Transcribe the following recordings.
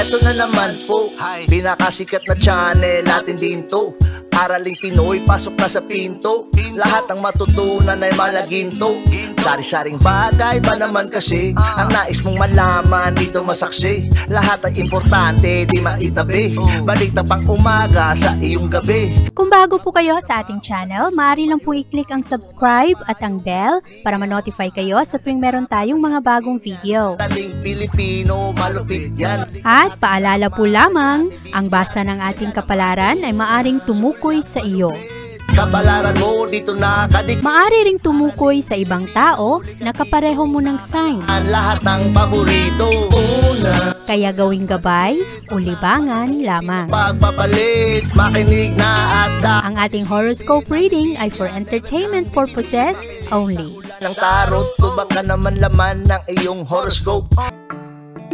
Eto na naman po, pinakasikat na channel natin din to. Araling Pinoy, pasok na sa pinto. Lahat ng matutunan ay malaginto. Sari-saring bagay ba naman kasi ang nais mong malaman dito masaksi. Lahat ay importante, di maitabi. Balik na pang umaga sa iyong gabi. Kung bago po kayo sa ating channel, maaari lang po i-click ang subscribe at ang bell para ma-notify kayo sa tuwing meron tayong mga bagong video. Taling Pilipino, malupit yan. At paalala po lamang, ang basa ng ating kapalaran ay maaring tumukoy sa iyo. Kapalaran mo dito nakadik. Maaari ring tumukoy sa ibang tao na kapareho mo ng sign. Ang lahat ng paborito. Una, Kaya gawing gabay o libangan lamang. pagpapalit, makinig na at Ang ating horoscope reading ay for entertainment purposes only. ng tarot. Tubak ka naman laman ng iyong horoscope.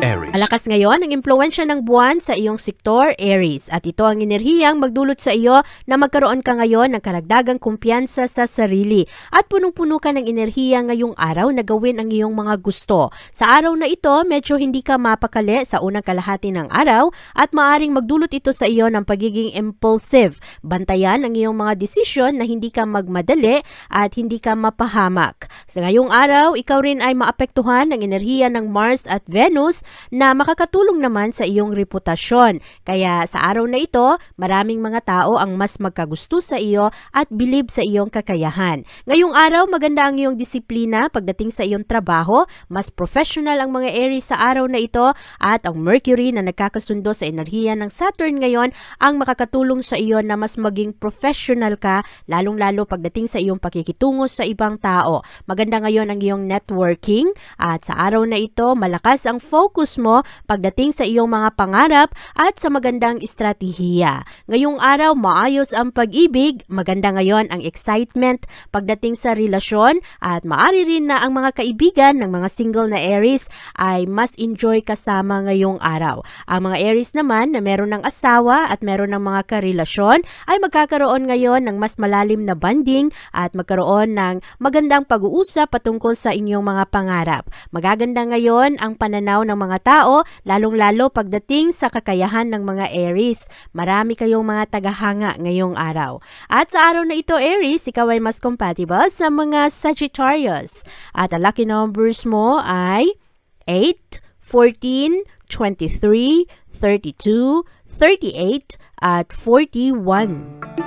Aries. Malakas ngayon ang impluwensya ng buwan sa iyong sektor, Aries. At ito ang enerhiyang magdulot sa iyo na magkaroon ka ngayon ng karagdagang kumpiyansa sa sarili. At punong-puno ka ng enerhiya ngayong araw na gawin ang iyong mga gusto. Sa araw na ito, medyo hindi ka mapakali sa unang kalahati ng araw at maaring magdulot ito sa iyo ng pagiging impulsive. Bantayan ang iyong mga desisyon na hindi ka magmadali at hindi ka mapahamak. Sa ngayong araw, ikaw rin ay maapektuhan ng enerhiya ng Mars at Venus na makakatulong naman sa iyong reputasyon. Kaya sa araw na ito, maraming mga tao ang mas magkagusto sa iyo at bilib sa iyong kakayahan. Ngayong araw, maganda ang iyong disiplina pagdating sa iyong trabaho. Mas professional ang mga Aries sa araw na ito at ang Mercury na nagkakasundo sa enerhiya ng Saturn ngayon ang makakatulong sa iyo na mas maging professional ka, lalong-lalo pagdating sa iyong pakikitungo sa ibang tao. Maganda ngayon ang iyong networking at sa araw na ito, malakas ang focus mo pagdating sa iyong mga pangarap at sa magandang estratehiya. Ngayong araw, maayos ang pag-ibig, maganda ngayon ang excitement pagdating sa relasyon at maaari rin na ang mga kaibigan ng mga single na Aries ay mas enjoy kasama ngayong araw. Ang mga Aries naman na meron ng asawa at meron ng mga karelasyon ay magkakaroon ngayon ng mas malalim na bonding at magkaroon ng magandang pag-uusap patungkol sa inyong mga pangarap. Magaganda ngayon ang pananaw ng mga tao, lalong-lalo pagdating sa kakayahan ng mga Aries. Marami kayong mga tagahanga ngayong araw. At sa araw na ito, Aries, ikaw ay mas compatible sa mga Sagittarius. At ang lucky numbers mo ay 8, 14, 23, 32, 38, at 41.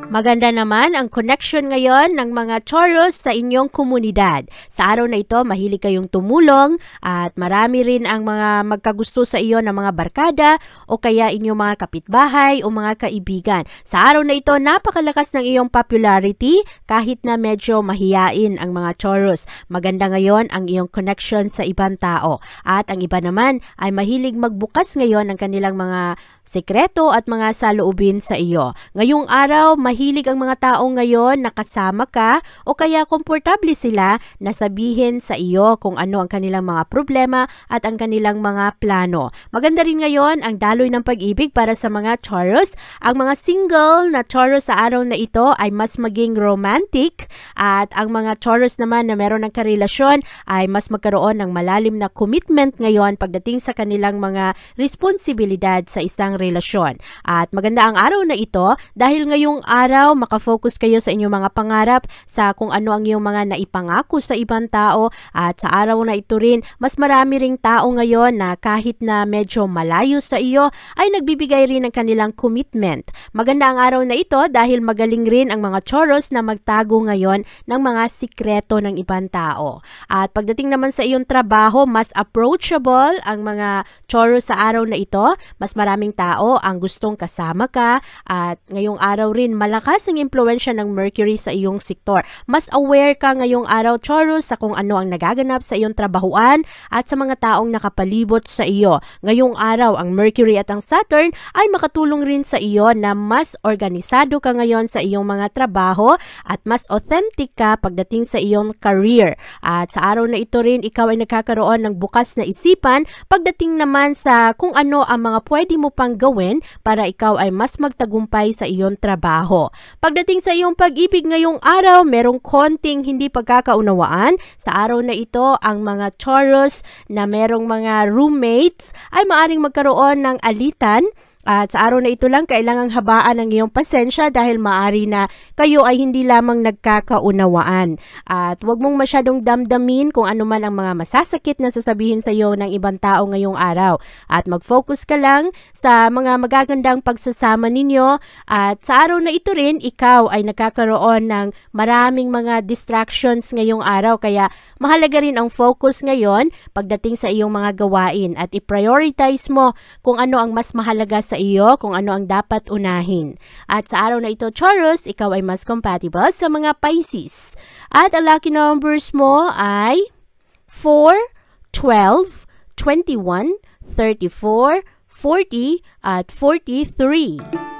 Maganda naman ang connection ngayon ng mga Taurus sa inyong komunidad. Sa araw na ito, mahilig kayong tumulong at marami rin ang mga magkagusto sa iyo ng mga barkada o kaya inyong mga kapitbahay o mga kaibigan. Sa araw na ito, napakalakas ng iyong popularity kahit na medyo mahiyain ang mga Taurus. Maganda ngayon ang iyong connection sa ibang tao. At ang iba naman ay mahilig magbukas ngayon ng kanilang mga sekreto at mga saloobin sa iyo. Ngayong araw, mahilig ang mga tao ngayon na kasama ka o kaya komportable sila na sabihin sa iyo kung ano ang kanilang mga problema at ang kanilang mga plano. Maganda rin ngayon ang daloy ng pag-ibig para sa mga Taurus. Ang mga single na Taurus sa araw na ito ay mas maging romantic at ang mga Taurus naman na meron ng karelasyon ay mas magkaroon ng malalim na commitment ngayon pagdating sa kanilang mga responsibilidad sa isang relasyon. At maganda ang araw na ito dahil ngayong araw makafocus kayo sa inyong mga pangarap, sa kung ano ang iyong mga naipangako sa ibang tao at sa araw na ito rin mas marami ring tao ngayon na kahit na medyo malayo sa iyo ay nagbibigay rin ng kanilang commitment. Maganda ang araw na ito dahil magaling rin ang mga Taurus na magtago ngayon ng mga sikreto ng ibang tao. At pagdating naman sa iyong trabaho, mas approachable ang mga Taurus sa araw na ito. Mas maraming tao ang gustong kasama ka at ngayong araw rin malakas ang impluwensya ng Mercury sa iyong sektor. Mas aware ka ngayong araw, Taurus, sa kung ano ang nagaganap sa iyong trabahuan at sa mga taong nakapalibot sa iyo. Ngayong araw, ang Mercury at ang Saturn ay makatulong rin sa iyo na mas organisado ka ngayon sa iyong mga trabaho at mas authentic ka pagdating sa iyong career. At sa araw na ito rin, ikaw ay nagkakaroon ng bukas na isipan pagdating naman sa kung ano ang mga pwede mo pang gawin para ikaw ay mas magtagumpay sa iyong trabaho. trabaho. Pagdating sa iyong pag-ibig ngayong araw, merong konting hindi pagkakaunawaan. Sa araw na ito, ang mga Taurus na merong mga roommates ay maaring magkaroon ng alitan. At sa araw na ito lang, kailangang habaan ang iyong pasensya dahil maari na kayo ay hindi lamang nagkakaunawaan. At huwag mong masyadong damdamin kung ano man ang mga masasakit na sasabihin sa iyo ng ibang tao ngayong araw. At mag-focus ka lang sa mga magagandang pagsasama ninyo. At sa araw na ito rin, ikaw ay nagkakaroon ng maraming mga distractions ngayong araw. Kaya mahalaga rin ang focus ngayon pagdating sa iyong mga gawain. At i-prioritize mo kung ano ang mas mahalaga sa iyo, kung ano ang dapat unahin. At sa araw na ito, Taurus, ikaw ay mas compatible sa mga Pisces. At ang lucky numbers mo ay 4, 12, 21, 34, 40, at 43.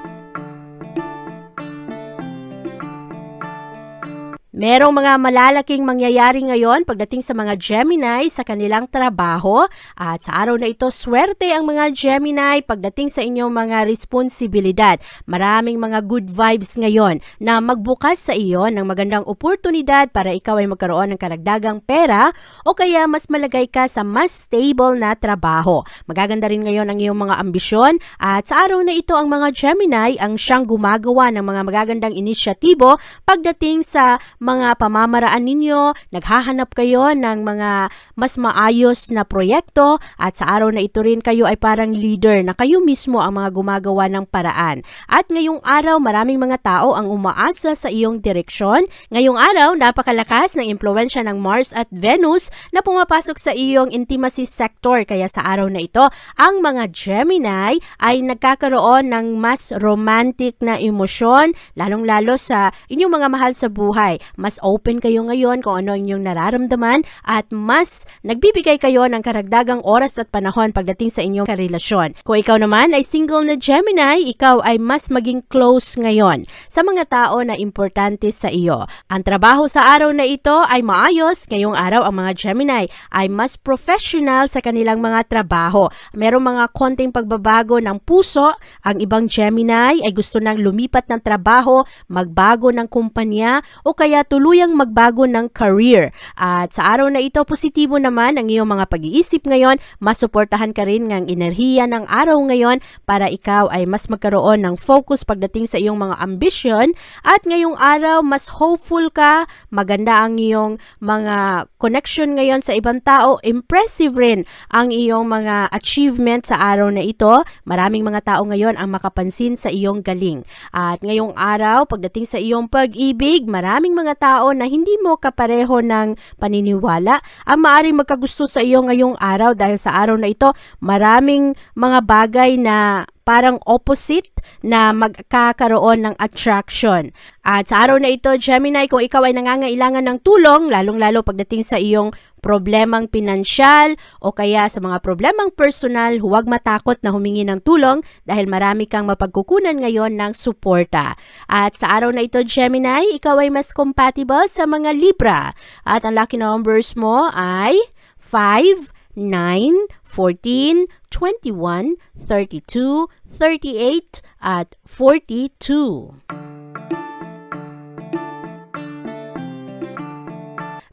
Merong mga malalaking mangyayari ngayon pagdating sa mga Gemini sa kanilang trabaho at sa araw na ito, swerte ang mga Gemini pagdating sa inyong mga responsibilidad. Maraming mga good vibes ngayon na magbukas sa iyo ng magandang oportunidad para ikaw ay magkaroon ng karagdagang pera o kaya mas malagay ka sa mas stable na trabaho. Magaganda rin ngayon ang iyong mga ambisyon at sa araw na ito, ang mga Gemini ang siyang gumagawa ng mga magagandang inisyatibo pagdating sa mga pamamaraan ninyo, naghahanap kayo ng mga mas maayos na proyekto at sa araw na ito rin kayo ay parang leader na kayo mismo ang mga gumagawa ng paraan. At ngayong araw, maraming mga tao ang umaasa sa iyong direksyon. Ngayong araw, napakalakas ng impluwensya ng Mars at Venus na pumapasok sa iyong intimacy sector. Kaya sa araw na ito, ang mga Gemini ay nagkakaroon ng mas romantic na emosyon, lalong-lalo sa inyong mga mahal sa buhay. Mas open kayo ngayon kung ano ang inyong nararamdaman at mas nagbibigay kayo ng karagdagang oras at panahon pagdating sa inyong karelasyon. Kung ikaw naman ay single na Gemini, ikaw ay mas maging close ngayon sa mga tao na importante sa iyo. Ang trabaho sa araw na ito ay maayos. Ngayong araw, ang mga Gemini ay mas professional sa kanilang mga trabaho. Merong mga konting pagbabago ng puso. Ang ibang Gemini ay gusto nang lumipat ng trabaho, magbago ng kumpanya o kaya tuluyang magbago ng career. At sa araw na ito, positibo naman ang iyong mga pag-iisip ngayon. Masuportahan ka rin ng enerhiya ng araw ngayon para ikaw ay mas magkaroon ng focus pagdating sa iyong mga ambisyon. At ngayong araw, mas hopeful ka. Maganda ang iyong mga connection ngayon sa ibang tao. Impressive rin ang iyong mga achievement sa araw na ito. Maraming mga tao ngayon ang makapansin sa iyong galing. At ngayong araw, pagdating sa iyong pag-ibig, maraming mga tao na hindi mo kapareho ng paniniwala ang maaaring magkagusto sa iyo ngayong araw dahil sa araw na ito maraming mga bagay na parang opposite na magkakaroon ng attraction. At sa araw na ito, Gemini, kung ikaw ay nangangailangan ng tulong, lalong-lalo pagdating sa iyong problemang pinansyal o kaya sa mga problemang personal, huwag matakot na humingi ng tulong dahil marami kang mapagkukunan ngayon ng suporta. At sa araw na ito, Gemini, ikaw ay mas compatible sa mga Libra. At ang lucky numbers mo ay 5, 9, 14, 21, 32, 38, at 42.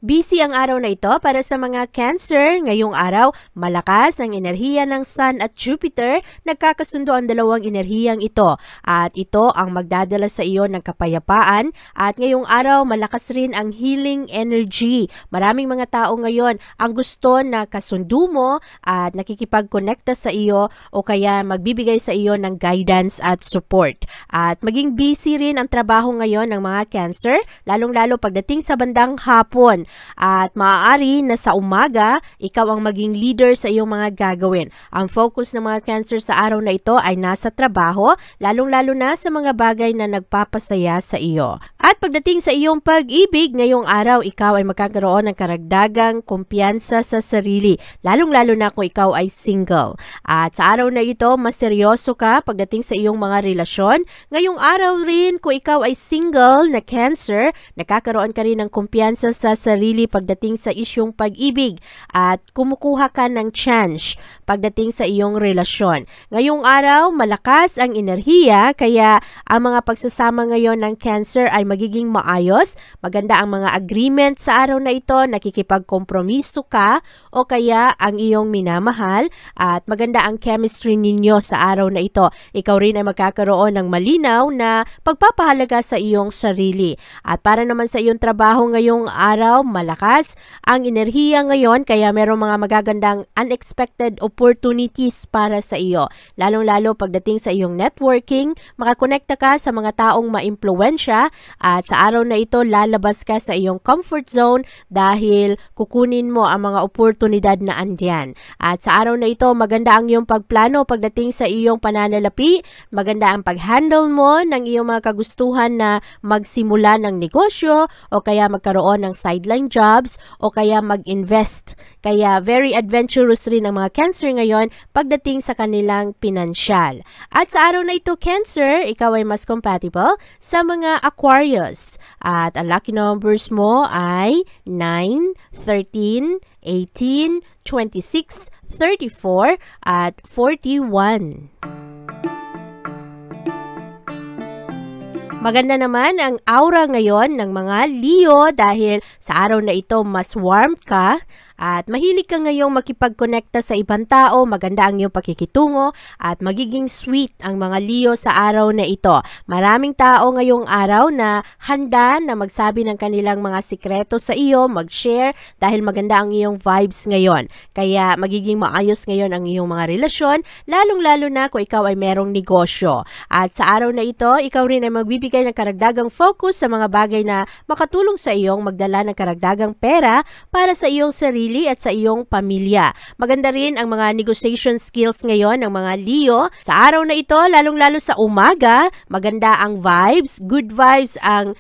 Busy ang araw na ito para sa mga Cancer. Ngayong araw, malakas ang enerhiya ng Sun at Jupiter. Nagkakasundo ang dalawang enerhiyang ito. At ito ang magdadala sa iyo ng kapayapaan. At ngayong araw, malakas rin ang healing energy. Maraming mga tao ngayon ang gusto na kasundo mo at nakikipag-connecta sa iyo o kaya magbibigay sa iyo ng guidance at support. At maging busy rin ang trabaho ngayon ng mga Cancer, lalong-lalo pagdating sa bandang hapon. At maaari na sa umaga, ikaw ang maging leader sa iyong mga gagawin. Ang focus ng mga Cancer sa araw na ito ay nasa trabaho, lalong-lalo na sa mga bagay na nagpapasaya sa iyo. At pagdating sa iyong pag-ibig, ngayong araw, ikaw ay magkakaroon ng karagdagang kumpiyansa sa sarili, lalong-lalo na kung ikaw ay single. At sa araw na ito, mas seryoso ka pagdating sa iyong mga relasyon. Ngayong araw rin, kung ikaw ay single na Cancer, nakakaroon ka rin ng kumpiyansa sa sarili sarili pagdating sa isyong pag-ibig at kumukuha ka ng chance pagdating sa iyong relasyon. Ngayong araw, malakas ang enerhiya kaya ang mga pagsasama ngayon ng Cancer ay magiging maayos. Maganda ang mga agreement sa araw na ito, nakikipagkompromiso ka o kaya ang iyong minamahal at maganda ang chemistry ninyo sa araw na ito. Ikaw rin ay magkakaroon ng malinaw na pagpapahalaga sa iyong sarili. At para naman sa iyong trabaho ngayong araw, malakas ang enerhiya ngayon kaya merong mga magagandang unexpected opportunities para sa iyo. Lalong-lalo pagdating sa iyong networking, makakonekta ka sa mga taong maimpluwensya at sa araw na ito lalabas ka sa iyong comfort zone dahil kukunin mo ang mga oportunidad na andyan. At sa araw na ito, maganda ang iyong pagplano pagdating sa iyong pananalapi, maganda ang pag-handle mo ng iyong mga kagustuhan na magsimula ng negosyo o kaya magkaroon ng sideline jobs o kaya mag-invest. Kaya very adventurous rin ang mga Cancer ngayon pagdating sa kanilang pinansyal. At sa araw na ito, Cancer, ikaw ay mas compatible sa mga Aquarius. At ang lucky numbers mo ay 9, 13, 18, 26, 34 at 41. Maganda naman ang aura ngayon ng mga Leo dahil sa araw na ito mas warm ka at mahilig ka ngayong makipagkonekta sa ibang tao, maganda ang iyong pakikitungo at magiging sweet ang mga Leo sa araw na ito. Maraming tao ngayong araw na handa na magsabi ng kanilang mga sikreto sa iyo, mag-share dahil maganda ang iyong vibes ngayon. Kaya magiging maayos ngayon ang iyong mga relasyon, lalong-lalo na kung ikaw ay merong negosyo. At sa araw na ito, ikaw rin ay magbibigay ng karagdagang focus sa mga bagay na makatulong sa iyong magdala ng karagdagang pera para sa iyong sarili at sa iyong pamilya. Maganda rin ang mga negotiation skills ngayon ng mga Leo. Sa araw na ito, lalong-lalo sa umaga, maganda ang vibes, good vibes ang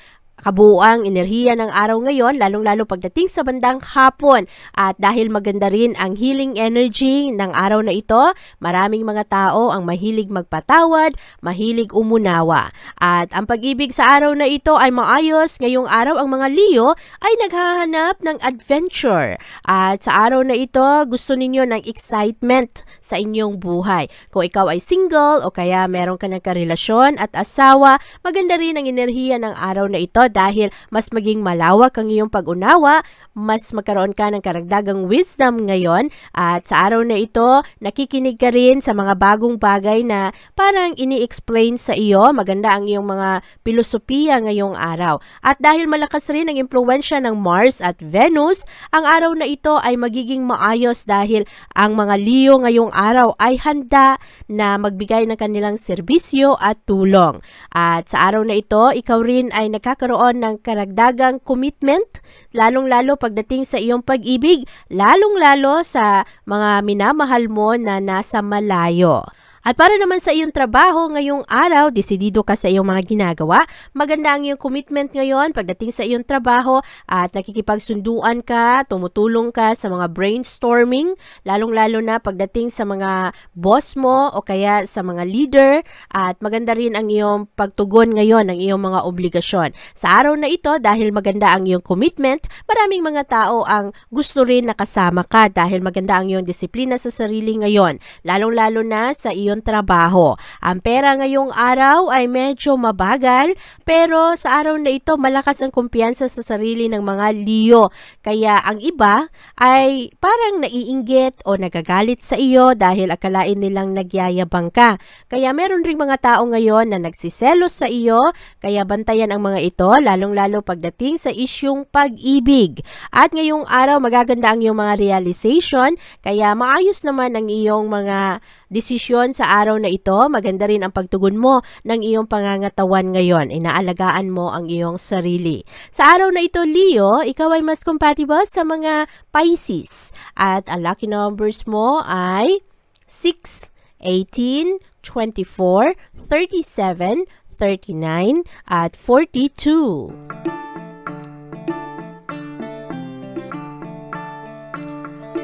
kabuuang enerhiya ng araw ngayon, lalong-lalo pagdating sa bandang hapon. At dahil maganda rin ang healing energy ng araw na ito, maraming mga tao ang mahilig magpatawad, mahilig umunawa. At ang pag-ibig sa araw na ito ay maayos. Ngayong araw, ang mga Leo ay naghahanap ng adventure. At sa araw na ito, gusto ninyo ng excitement sa inyong buhay. Kung ikaw ay single o kaya meron ka ng karelasyon at asawa, maganda rin ang enerhiya ng araw na ito dahil mas maging malawak ang iyong pag-unawa, mas magkaroon ka ng karagdagang wisdom ngayon at sa araw na ito, nakikinig ka rin sa mga bagong bagay na parang ini-explain sa iyo, maganda ang iyong mga filosofiya ngayong araw. At dahil malakas rin ang impluwensya ng Mars at Venus, ang araw na ito ay magiging maayos dahil ang mga Leo ngayong araw ay handa na magbigay ng kanilang serbisyo at tulong. At sa araw na ito, ikaw rin ay nagkakaroon ng karagdagang commitment, lalong-lalo pagdating sa iyong pag-ibig, lalong-lalo sa mga minamahal mo na nasa malayo. At para naman sa iyong trabaho ngayong araw, desidido ka sa iyong mga ginagawa. Maganda ang iyong commitment ngayon pagdating sa iyong trabaho at nakikipagsunduan ka, tumutulong ka sa mga brainstorming, lalong-lalo na pagdating sa mga boss mo o kaya sa mga leader at maganda rin ang iyong pagtugon ngayon ng iyong mga obligasyon. Sa araw na ito, dahil maganda ang iyong commitment, maraming mga tao ang gusto rin nakasama ka dahil maganda ang iyong disiplina sa sarili ngayon, lalong-lalo na sa iyong trabaho. Ang pera ngayong araw ay medyo mabagal pero sa araw na ito malakas ang kumpiyansa sa sarili ng mga Leo. Kaya ang iba ay parang naiinggit o nagagalit sa iyo dahil akalain nilang nagyayabang ka. Kaya meron ring mga tao ngayon na nagsiselos sa iyo kaya bantayan ang mga ito lalong-lalo pagdating sa isyung pag-ibig. At ngayong araw magaganda ang iyong mga realization kaya maayos naman ang iyong mga desisyon sa araw na ito. Maganda rin ang pagtugon mo ng iyong pangangatawan ngayon. Inaalagaan mo ang iyong sarili. Sa araw na ito, Leo, ikaw ay mas compatible sa mga Pisces. At ang lucky numbers mo ay 6, 18, 24, 37, 39, at 42.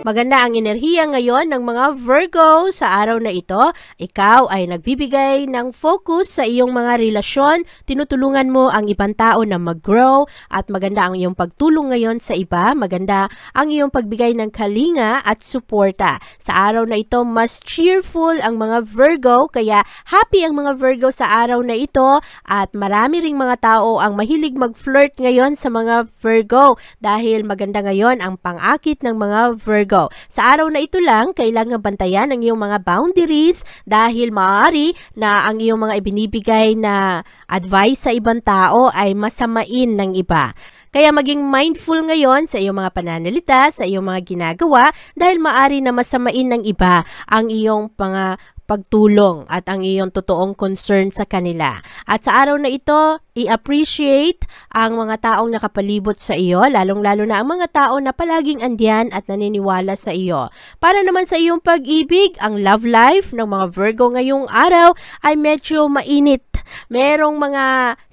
Maganda ang enerhiya ngayon ng mga Virgo sa araw na ito. Ikaw ay nagbibigay ng focus sa iyong mga relasyon, tinutulungan mo ang ibang tao na mag-grow at maganda ang iyong pagtulong ngayon sa iba. Maganda ang iyong pagbigay ng kalinga at suporta. Sa araw na ito, mas cheerful ang mga Virgo, kaya happy ang mga Virgo sa araw na ito at marami ring mga tao ang mahilig mag-flirt ngayon sa mga Virgo dahil maganda ngayon ang pang-akit ng mga Virgo. Sa araw na ito lang, kailangan bantayan ang iyong mga boundaries dahil maaari na ang iyong mga ibinibigay na advice sa ibang tao ay masamain ng iba. Kaya maging mindful ngayon sa iyong mga pananalita, sa iyong mga ginagawa dahil maaari na masamain ng iba ang iyong mga pagtulong at ang iyong totoong concern sa kanila. At sa araw na ito, i-appreciate ang mga taong nakapalibot sa iyo, lalong-lalo na ang mga tao na palaging andiyan at naniniwala sa iyo. Para naman sa iyong pag-ibig, ang love life ng mga Virgo ngayong araw ay medyo mainit. Merong mga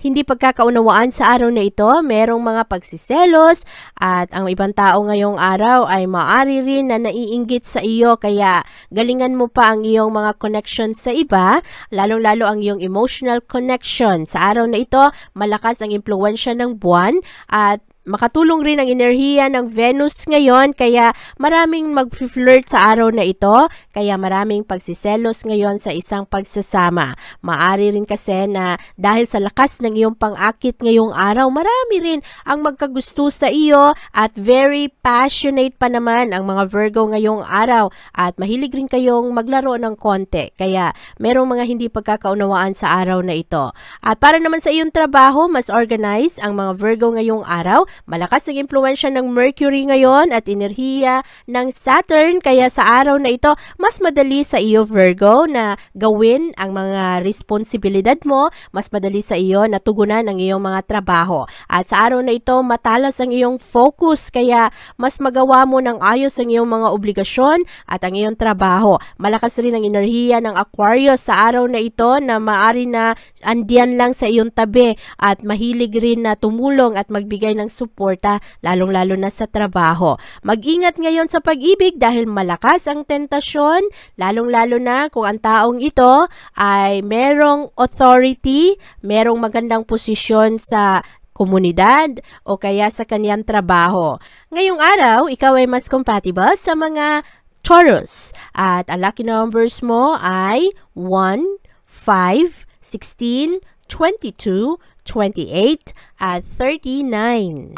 hindi pagkakaunawaan sa araw na ito, merong mga pagsiselos at ang ibang tao ngayong araw ay maaari rin na naiinggit sa iyo kaya galingan mo pa ang iyong mga connection sa iba, lalong-lalo ang iyong emotional connection. Sa araw na ito, malakas ang impluwensya ng buwan at makatulong rin ang enerhiya ng Venus ngayon kaya maraming mag-flirt sa araw na ito, kaya maraming pagsiselos ngayon sa isang pagsasama. Maari rin kasi na dahil sa lakas ng iyong pang-akit ngayong araw, marami rin ang magkagusto sa iyo at very passionate pa naman ang mga Virgo ngayong araw at mahilig rin kayong maglaro ng konti. Kaya merong mga hindi pagkakaunawaan sa araw na ito. At para naman sa iyong trabaho, mas organized ang mga Virgo ngayong araw. Malakas ang impluwensya ng Mercury ngayon at enerhiya ng Saturn kaya sa araw na ito mas madali sa iyo Virgo na gawin ang mga responsibilidad mo, mas madali sa iyo na tugunan ang iyong mga trabaho. At sa araw na ito matalas ang iyong focus kaya mas magawa mo ng ayos ang iyong mga obligasyon at ang iyong trabaho. Malakas rin ang enerhiya ng Aquarius sa araw na ito na maaari na andiyan lang sa iyong tabi at mahilig rin na tumulong at magbigay ng suporta, lalong-lalo na sa trabaho. Mag-ingat ngayon sa pag-ibig dahil malakas ang tentasyon, lalong-lalo na kung ang taong ito ay merong authority, merong magandang posisyon sa komunidad o kaya sa kanyang trabaho. Ngayong araw, ikaw ay mas compatible sa mga Taurus at ang lucky numbers mo ay 1, 5, 16, 22, 28 at 39.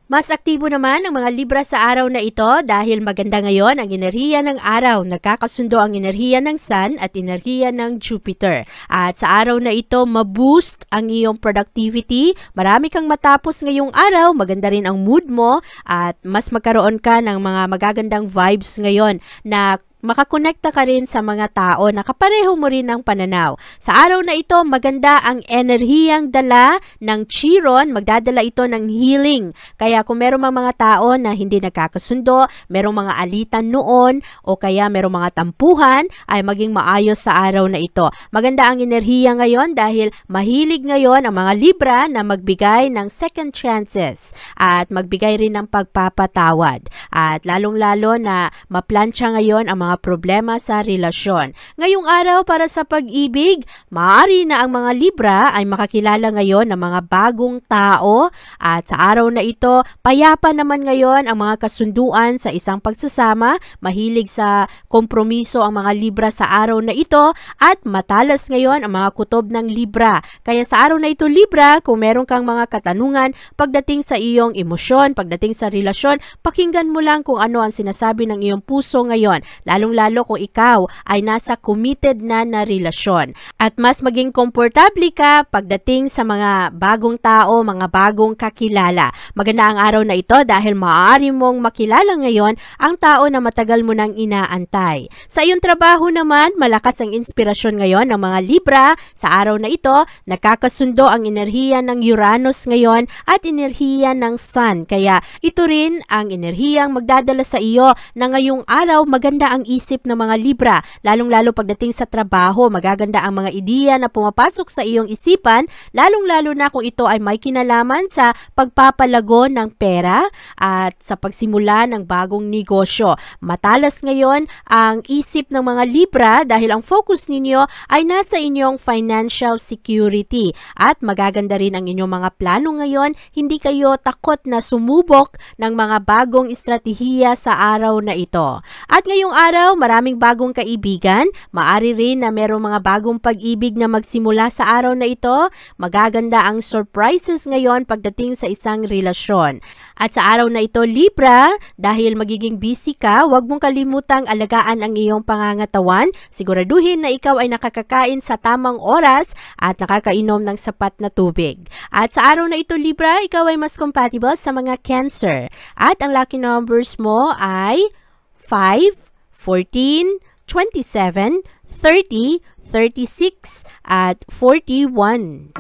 Mas aktibo naman ang mga Libra sa araw na ito dahil maganda ngayon ang enerhiya ng araw. Nagkakasundo ang enerhiya ng Sun at enerhiya ng Jupiter. At sa araw na ito, maboost ang iyong productivity. Marami kang matapos ngayong araw. Maganda rin ang mood mo at mas magkaroon ka ng mga magagandang vibes ngayon na makakonekta ka rin sa mga tao na kapareho mo rin ng pananaw. Sa araw na ito, maganda ang enerhiyang dala ng Chiron, magdadala ito ng healing. Kaya kung merong mga tao na hindi nagkakasundo, merong mga alitan noon, o kaya merong mga tampuhan, ay maging maayos sa araw na ito. Maganda ang enerhiya ngayon dahil mahilig ngayon ang mga Libra na magbigay ng second chances at magbigay rin ng pagpapatawad. At lalong-lalo na maplansya ngayon ang mga problema sa relasyon. Ngayong araw para sa pag-ibig, maaari na ang mga Libra ay makakilala ngayon ng mga bagong tao at sa araw na ito, payapa naman ngayon ang mga kasunduan sa isang pagsasama, mahilig sa kompromiso ang mga Libra sa araw na ito at matalas ngayon ang mga kutob ng Libra. Kaya sa araw na ito Libra, kung meron kang mga katanungan pagdating sa iyong emosyon, pagdating sa relasyon, pakinggan mo lang kung ano ang sinasabi ng iyong puso ngayon. Lalong-lalo kung ikaw ay nasa committed na relasyon. At mas maging komportable ka pagdating sa mga bagong tao, mga bagong kakilala. Maganda ang araw na ito dahil maaari mong makilala ngayon ang tao na matagal mo nang inaantay. Sa iyong trabaho naman, malakas ang inspirasyon ngayon ng mga Libra. Sa araw na ito, nakakasundo ang enerhiya ng Uranus ngayon at enerhiya ng Sun. Kaya ito rin ang enerhiyang magdadala sa iyo na ngayong araw maganda ang isip ng mga Libra, lalong-lalo pagdating sa trabaho. Magaganda ang mga ideya na pumapasok sa iyong isipan, lalong-lalo na kung ito ay may kinalaman sa pagpapalago ng pera at sa pagsimula ng bagong negosyo. Matalas ngayon ang isip ng mga Libra dahil ang focus ninyo ay nasa inyong financial security at magaganda rin ang inyong mga plano ngayon. Hindi kayo takot na sumubok ng mga bagong estratehiya sa araw na ito. At ngayong araw, maraming bagong kaibigan. Maari rin na merong mga bagong pag-ibig na magsimula sa araw na ito. Magaganda ang surprises ngayon pagdating sa isang relasyon. At sa araw na ito, Libra, dahil magiging busy ka, huwag mong kalimutang alagaan ang iyong pangangatawan. Siguraduhin na ikaw ay nakakakain sa tamang oras at nakakainom ng sapat na tubig. At sa araw na ito, Libra, ikaw ay mas compatible sa mga Cancer. At ang lucky numbers mo ay 5, 14, 27, 30, 36, at 41.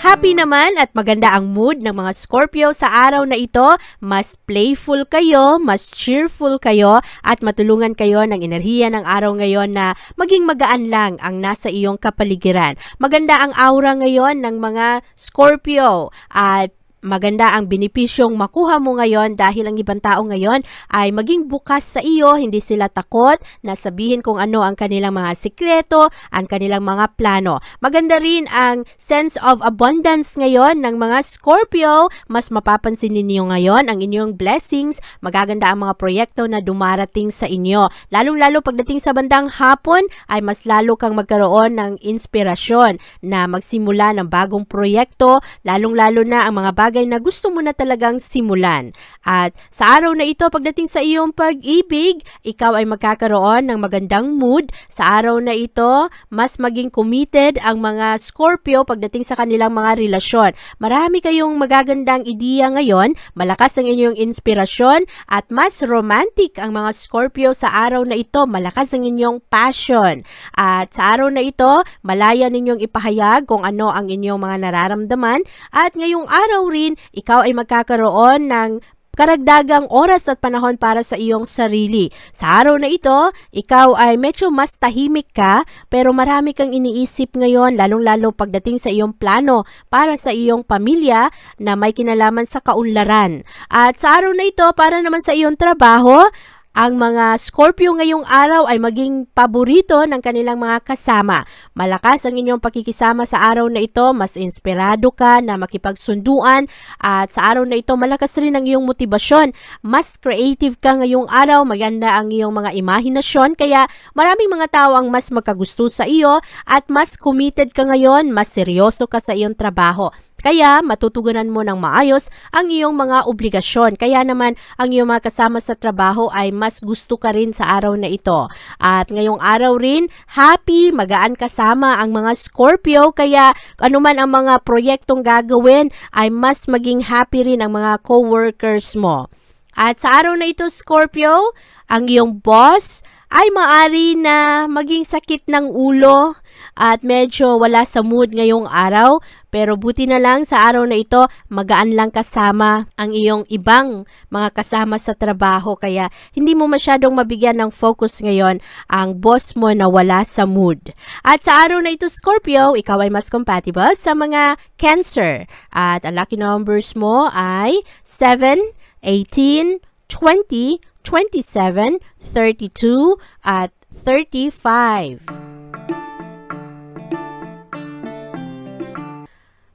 Happy naman at maganda ang mood ng mga Scorpio sa araw na ito. Mas playful kayo, mas cheerful kayo at matulungan kayo ng enerhiya ng araw ngayon na maging magaan lang ang nasa iyong kapaligiran. Maganda ang aura ngayon ng mga Scorpio at maganda ang benepisyong makuha mo ngayon dahil ang ibang tao ngayon ay maging bukas sa iyo, hindi sila takot na sabihin kung ano ang kanilang mga sikreto, ang kanilang mga plano. Maganda rin ang sense of abundance ngayon ng mga Scorpio. Mas mapapansin ninyo ngayon ang inyong blessings. Magaganda ang mga proyekto na dumarating sa inyo. Lalong-lalo pagdating sa bandang hapon ay mas lalo kang magkaroon ng inspirasyon na magsimula ng bagong proyekto, lalong-lalo na ang mga bagay na gusto mo na talagang simulan. At sa araw na ito, pagdating sa iyong pag-ibig, ikaw ay magkakaroon ng magandang mood. Sa araw na ito, mas maging committed ang mga Scorpio pagdating sa kanilang mga relasyon. Marami kayong magagandang ideya ngayon, malakas ang inyong inspirasyon at mas romantic ang mga Scorpio sa araw na ito. Malakas ang inyong passion. At sa araw na ito, malaya ninyong ipahayag kung ano ang inyong mga nararamdaman. At ngayong araw rin, ikaw ay magkakaroon ng karagdagang oras at panahon para sa iyong sarili. Sa araw na ito, ikaw ay medyo mas tahimik ka pero marami kang iniisip ngayon, lalong-lalo pagdating sa iyong plano para sa iyong pamilya na may kinalaman sa kaunlaran. At sa araw na ito, para naman sa iyong trabaho, ang mga Scorpio ngayong araw ay maging paborito ng kanilang mga kasama. Malakas ang inyong pakikisama sa araw na ito, mas inspirado ka na makipagsunduan at sa araw na ito malakas rin ang iyong motibasyon. Mas creative ka ngayong araw, maganda ang iyong mga imahinasyon kaya maraming mga tao ang mas magkagusto sa iyo at mas committed ka ngayon, mas seryoso ka sa iyong trabaho. Kaya matutugunan mo ng maayos ang iyong mga obligasyon. Kaya naman ang iyong mga kasama sa trabaho ay mas gusto ka rin sa araw na ito. At ngayong araw rin, happy, magaan kasama ang mga Scorpio. Kaya anuman ang mga proyektong gagawin ay mas maging happy rin ang mga co-workers mo. At sa araw na ito, Scorpio, ang iyong boss ay maari na maging sakit ng ulo at medyo wala sa mood ngayong araw. Pero buti na lang sa araw na ito, magaan lang kasama ang iyong ibang mga kasama sa trabaho. Kaya hindi mo masyadong mabigyan ng focus ngayon ang boss mo na wala sa mood. At sa araw na ito, Scorpio, ikaw ay mas compatible sa mga Cancer. At ang lucky numbers mo ay 7, 18, 20, 27, 32, at 35.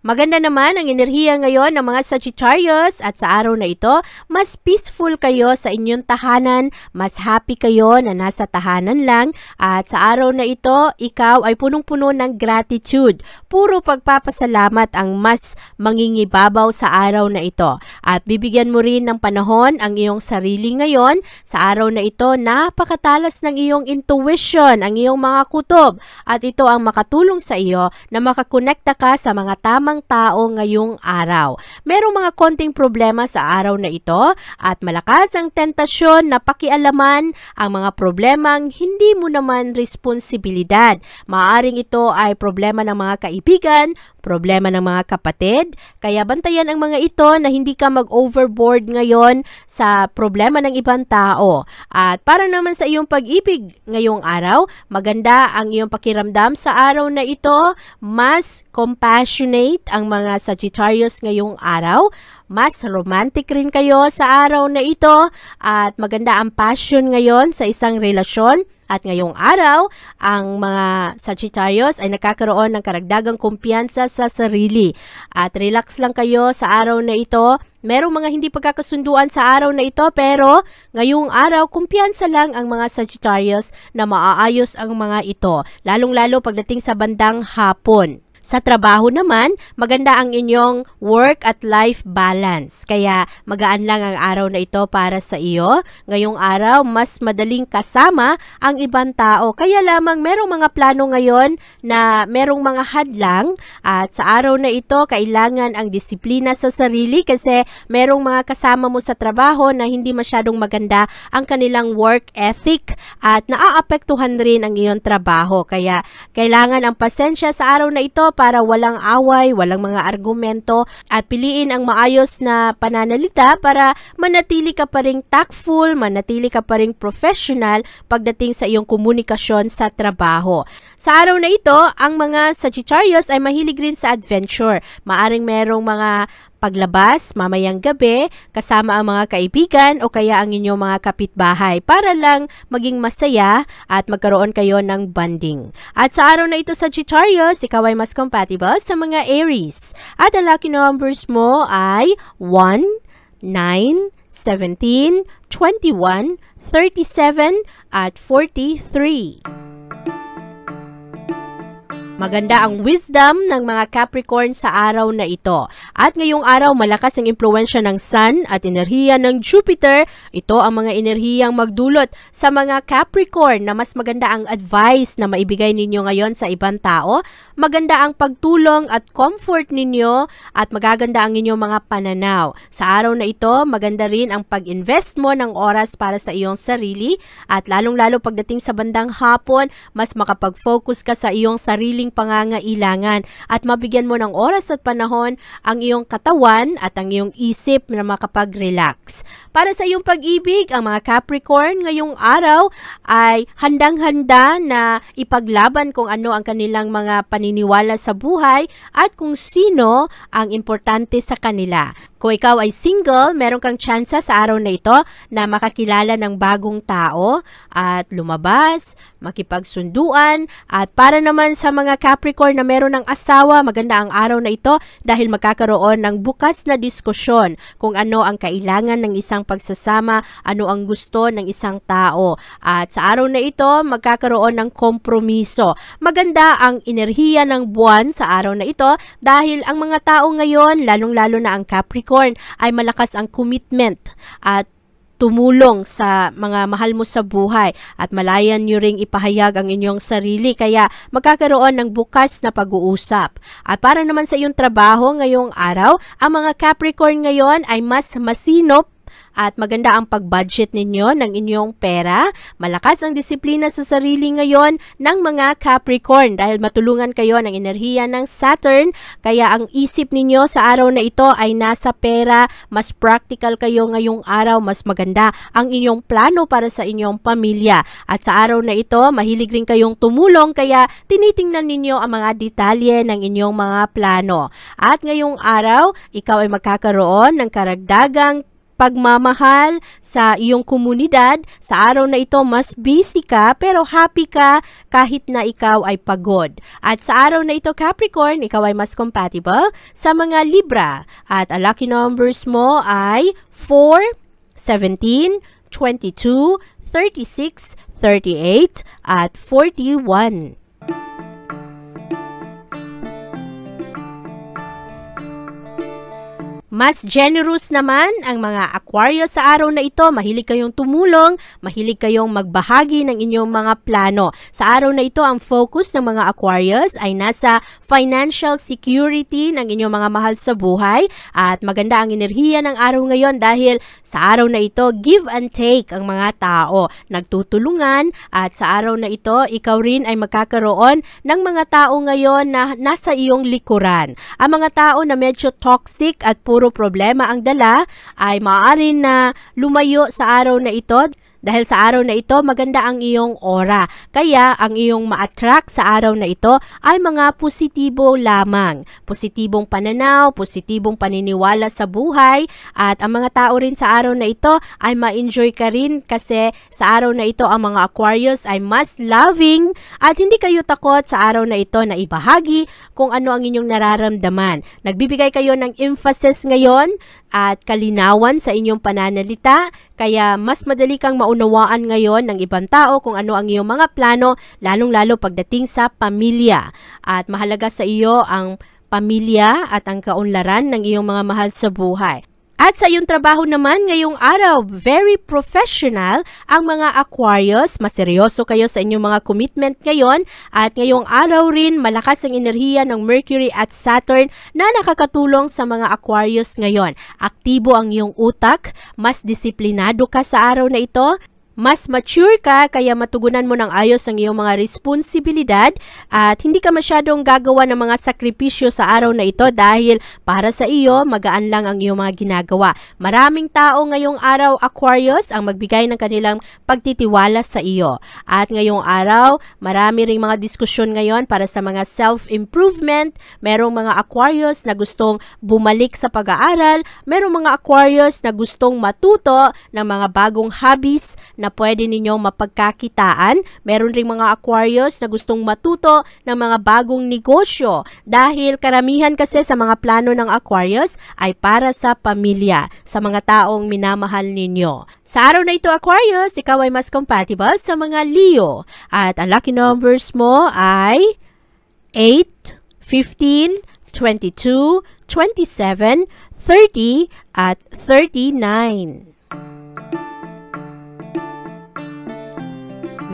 Maganda naman ang enerhiya ngayon ng mga Sagittarius at sa araw na ito, mas peaceful kayo sa inyong tahanan, mas happy kayo na nasa tahanan lang at sa araw na ito, ikaw ay punong-puno ng gratitude. Puro pagpapasalamat ang mas mangingibabaw sa araw na ito. At bibigyan mo rin ng panahon ang iyong sarili ngayon. Sa araw na ito, napakatalas ng iyong intuition, ang iyong mga kutob at ito ang makatulong sa iyo na makakonekta ka sa mga tamang tao ngayong araw. Merong mga konting problema sa araw na ito at malakas ang tentasyon na pakialaman ang mga problemang hindi mo naman responsibilidad. Maaring ito ay problema ng mga kaibigan, problema ng mga kapatid. Kaya bantayan ang mga ito na hindi ka mag-overboard ngayon sa problema ng ibang tao. At para naman sa iyong pag-ibig ngayong araw, maganda ang iyong pakiramdam sa araw na ito. Mas compassionate ang mga Sagittarius ngayong araw. Mas romantic rin kayo sa araw na ito at maganda ang passion ngayon sa isang relasyon. At ngayong araw, ang mga Sagittarius ay nakakaroon ng karagdagang kumpiyansa sa sarili. At relax lang kayo sa araw na ito. Merong mga hindi pagkakasunduan sa araw na ito pero ngayong araw, kumpiyansa lang ang mga Sagittarius na maaayos ang mga ito. Lalong-lalo pagdating sa bandang hapon. Sa trabaho naman, maganda ang inyong work at life balance. Kaya magaan lang ang araw na ito para sa iyo. Ngayong araw, mas madaling kasama ang ibang tao. Kaya lamang merong mga plano ngayon na merong mga hadlang. At sa araw na ito, kailangan ang disiplina sa sarili kasi merong mga kasama mo sa trabaho na hindi masyadong maganda ang kanilang work ethic at naaapektuhan rin ang iyong trabaho. Kaya kailangan ang pasensya sa araw na ito para walang away, walang mga argumento at piliin ang maayos na pananalita para manatili ka pa ring tactful, manatili ka pa ring professional pagdating sa iyong komunikasyon sa trabaho. Sa araw na ito, ang mga Sagittarius ay mahilig rin sa adventure. Maaring merong mga paglabas mamayang gabi kasama ang mga kaibigan o kaya ang inyong mga kapitbahay para lang maging masaya at magkaroon kayo ng bonding. At sa araw na ito Sagittarius, ikaw ay mas compatible sa mga Aries. At ang lucky numbers mo ay 1, 9, 17, 21, 37 at 43. Maganda ang wisdom ng mga Capricorn sa araw na ito. At ngayong araw, malakas ang impluwensya ng Sun at enerhiya ng Jupiter. Ito ang mga enerhiyang magdulot sa mga Capricorn na mas maganda ang advice na maibigay ninyo ngayon sa ibang tao. Maganda ang pagtulong at comfort ninyo at magaganda ang inyong mga pananaw. Sa araw na ito, maganda rin ang pag-invest mo ng oras para sa iyong sarili at lalong-lalo pagdating sa bandang hapon, mas makapag-focus ka sa iyong sariling pangangailangan at mabigyan mo ng oras at panahon ang iyong katawan at ang iyong isip na makapag-relax. Para sa iyong pag-ibig, ang mga Capricorn ngayong araw ay handang-handa na ipaglaban kung ano ang kanilang mga paniniwala sa buhay at kung sino ang importante sa kanila. Kung ikaw ay single, meron kang tsansa sa araw na ito na makakilala ng bagong tao at lumabas, makipagsunduan. At para naman sa mga Capricorn na meron ng asawa, maganda ang araw na ito dahil magkakaroon ng bukas na diskusyon kung ano ang kailangan ng isang pagsasama, ano ang gusto ng isang tao. At sa araw na ito, magkakaroon ng kompromiso. Maganda ang enerhiya ng buwan sa araw na ito dahil ang mga tao ngayon, lalong-lalo na ang Capricorn, ay malakas ang commitment at tumulong sa mga mahal mo sa buhay at malayan nyo ring ipahayag ang inyong sarili kaya magkakaroon ng bukas na pag-uusap. At para naman sa iyong trabaho ngayong araw, ang mga Capricorn ngayon ay mas masinop at maganda ang pag-budget ninyo ng inyong pera. Malakas ang disiplina sa sarili ngayon ng mga Capricorn dahil matulungan kayo ng enerhiya ng Saturn. Kaya ang isip ninyo sa araw na ito ay nasa pera. Mas practical kayo ngayong araw. Mas maganda ang inyong plano para sa inyong pamilya. At sa araw na ito, mahilig rin kayong tumulong kaya tinitingnan ninyo ang mga detalye ng inyong mga plano. At ngayong araw, ikaw ay magkakaroon ng karagdagang pagmamahal sa iyong komunidad. Sa araw na ito, mas busy ka pero happy ka kahit na ikaw ay pagod. At sa araw na ito, Capricorn, ikaw ay mas compatible sa mga Libra. At ang lucky numbers mo ay 4, 17, 22, 36, 38, at 41. Mas generous naman ang mga Aquarius sa araw na ito. Mahilig kayong tumulong, mahilig kayong magbahagi ng inyong mga plano. Sa araw na ito, ang focus ng mga Aquarius ay nasa financial security ng inyong mga mahal sa buhay. At maganda ang enerhiya ng araw ngayon dahil sa araw na ito, give and take ang mga tao. Nagtutulungan at sa araw na ito, ikaw rin ay magkakaroon ng mga tao ngayon na nasa iyong likuran. Ang mga tao na medyo toxic at puro problema ang dala ay maaari na lumayo sa araw na ito. Dahil sa araw na ito, maganda ang iyong aura. Kaya, ang iyong ma-attract sa araw na ito ay mga positibo lamang. Positibong pananaw, positibong paniniwala sa buhay. At ang mga tao rin sa araw na ito ay ma-enjoy ka rin kasi sa araw na ito ang mga Aquarius ay mas loving at hindi kayo takot sa araw na ito na ibahagi kung ano ang inyong nararamdaman. Nagbibigay kayo ng emphasis ngayon at kalinawan sa inyong pananalita. Kaya mas madali kang maunawaan ngayon ng ibang tao kung ano ang iyong mga plano, lalong-lalo pagdating sa pamilya. At mahalaga sa iyo ang pamilya at ang kaunlaran ng iyong mga mahal sa buhay. At sa iyong trabaho naman ngayong araw, very professional ang mga Aquarius. Mas seryoso kayo sa inyong mga commitment ngayon. At ngayong araw rin, malakas ang enerhiya ng Mercury at Saturn na nakakatulong sa mga Aquarius ngayon. Aktibo ang iyong utak, mas disiplinado ka sa araw na ito. Mas mature ka kaya matugunan mo ng ayos ang iyong mga responsibilidad at hindi ka masyadong gagawa ng mga sakripisyo sa araw na ito dahil para sa iyo magaan lang ang iyong mga ginagawa. Maraming tao ngayong araw Aquarius ang magbigay ng kanilang pagtitiwala sa iyo. At ngayong araw marami ring mga diskusyon ngayon para sa mga self-improvement. Merong mga Aquarius na gustong bumalik sa pag-aaral. Merong mga Aquarius na gustong matuto ng mga bagong hobbies na pwede ninyong mapagkakitaan. Meron ring mga Aquarius na gustong matuto ng mga bagong negosyo dahil karamihan kasi sa mga plano ng Aquarius ay para sa pamilya, sa mga taong minamahal ninyo. Sa araw na ito Aquarius, ikaw ay mas compatible sa mga Leo at ang lucky numbers mo ay 8, 15, 22, 27, 30 at 39.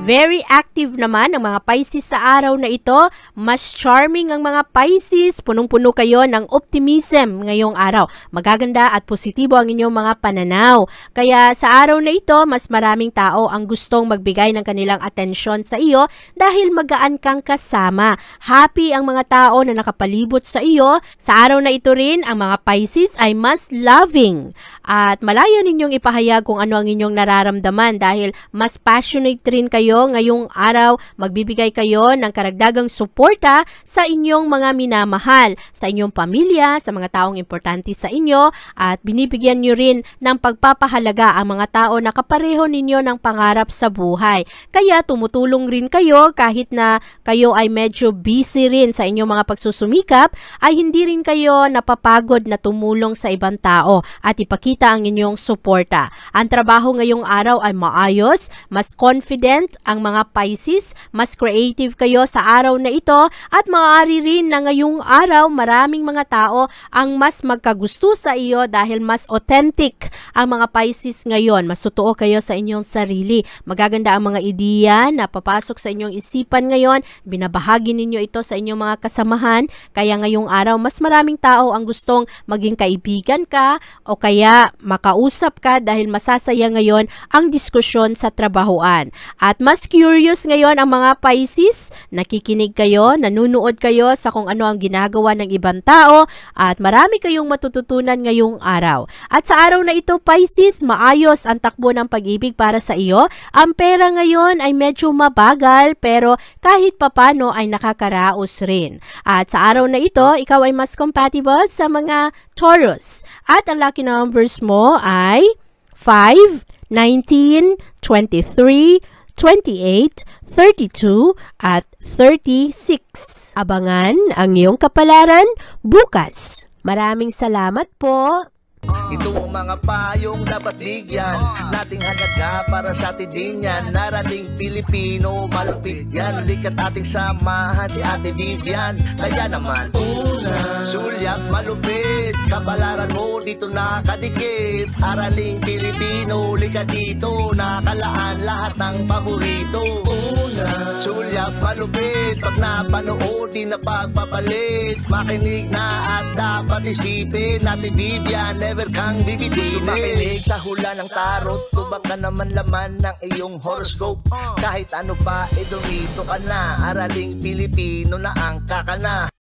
Very active naman ang mga Pisces sa araw na ito. Mas charming ang mga Pisces. Punong-puno kayo ng optimism ngayong araw. Magaganda at positibo ang inyong mga pananaw. Kaya sa araw na ito, mas maraming tao ang gustong magbigay ng kanilang atensyon sa iyo dahil magaan kang kasama. Happy ang mga tao na nakapalibot sa iyo. Sa araw na ito rin, ang mga Pisces ay mas loving. At malaya ninyong ipahayag kung ano ang inyong nararamdaman dahil mas passionate rin kayo ngayong araw. Magbibigay kayo ng karagdagang suporta sa inyong mga minamahal, sa inyong pamilya, sa mga taong importante sa inyo at binibigyan nyo rin ng pagpapahalaga ang mga tao na kapareho ninyo ng pangarap sa buhay. Kaya tumutulong rin kayo kahit na kayo ay medyo busy rin sa inyong mga pagsusumikap, ay hindi rin kayo napapagod na tumulong sa ibang tao at ipakita ang inyong suporta. Ang trabaho ngayong araw ay maayos, mas confident ang mga Pisces, mas creative kayo sa araw na ito at maaari rin na ngayong araw maraming mga tao ang mas magkagusto sa iyo dahil mas authentic ang mga Pisces ngayon. Mas totoo kayo sa inyong sarili. Magaganda ang mga ideya na papasok sa inyong isipan ngayon. Binabahagi ninyo ito sa inyong mga kasamahan. Kaya ngayong araw mas maraming tao ang gustong maging kaibigan ka o kaya makausap ka dahil masasaya ngayon ang diskusyon sa trabahuan. At mas curious ngayon ang mga Pisces, nakikinig kayo, nanunood kayo sa kung ano ang ginagawa ng ibang tao at marami kayong matututunan ngayong araw. At sa araw na ito Pisces, maayos ang takbo ng pag-ibig para sa iyo. Ang pera ngayon ay medyo mabagal pero kahit papano ay nakakaraos rin. At sa araw na ito, ikaw ay mas compatible sa mga Taurus. At ang lucky numbers mo ay 5, 19, 23, 28, 32, at 36. Abangan ang iyong kapalaran bukas. Maraming salamat po. Ito ang mga payong dapat bigyan nating halaga para sa atin din yan. Narating Pilipino, malupit yan. Likat ating samahan si Ate Vivian. Kaya naman, una, sulyap malupit. Kabalaran mo dito nakadikit, Araling Pilipino, lika dito, nakalaan lahat ng paborito. Una, sulyap malupit, pag napanood di na pagpapalit. Makinig na at dapat isipin, natin Biblia, never kang bibitinin. Makinig sa hula ng tarot, tubak ka naman laman ng iyong horoscope. Kahit ano pa, dumito ka na, Araling Pilipino na ang kakana.